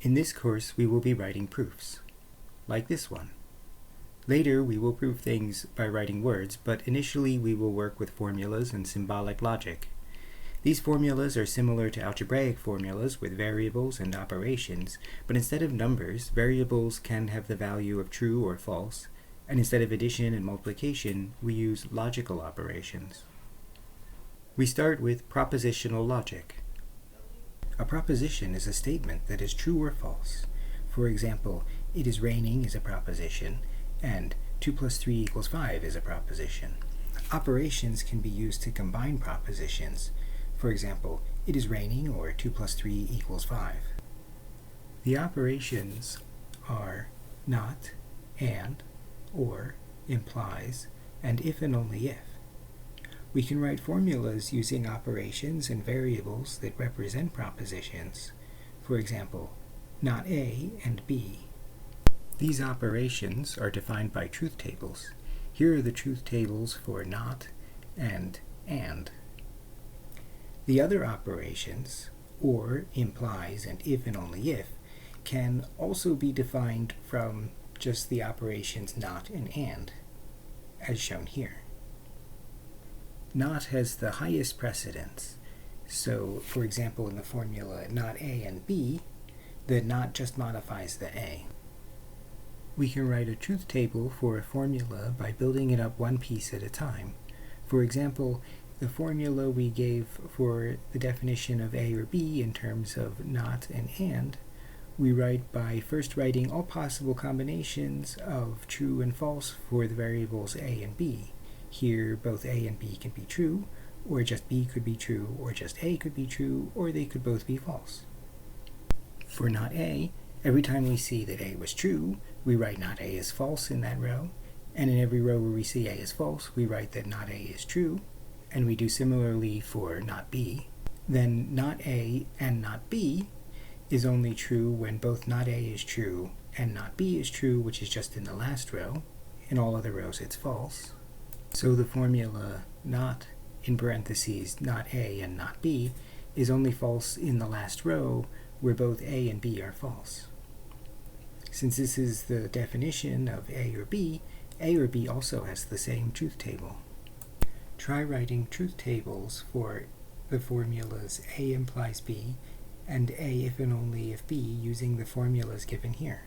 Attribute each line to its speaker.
Speaker 1: In this course, we will be writing proofs, like this one. Later, we will prove things by writing words, but initially we will work with formulas and symbolic logic. These formulas are similar to algebraic formulas with variables and operations, but instead of numbers, variables can have the value of true or false, and instead of addition and multiplication, we use logical operations. We start with propositional logic. A proposition is a statement that is true or false. For example, it is raining is a proposition, and 2 plus 3 equals 5 is a proposition. Operations can be used to combine propositions. For example, it is raining or 2 plus 3 equals 5. The operations are not, and, or, implies, and if and only if. We can write formulas using operations and variables that represent propositions. For example, not A and B. These operations are defined by truth tables. Here are the truth tables for not and. The other operations, or, implies, and if and only if, can also be defined from just the operations not and, as shown here. Not has the highest precedence, so, for example, in the formula not A and B, the not just modifies the A. We can write a truth table for a formula by building it up one piece at a time. For example, the formula we gave for the definition of A or B in terms of not and, we write by first writing all possible combinations of true and false for the variables A and B. Here, both A and B can be true, or just B could be true, or just A could be true, or they could both be false. For not A, every time we see that A was true, we write not A is false in that row, and in every row where we see A is false, we write that not A is true, and we do similarly for not B. Then not A and not B is only true when both not A is true and not B is true, which is just in the last row. In all other rows it's false. So the formula not, in parentheses, not A and not B, is only false in the last row where both A and B are false. Since this is the definition of A or B also has the same truth table. Try writing truth tables for the formulas A implies B and A if and only if B using the formulas given here.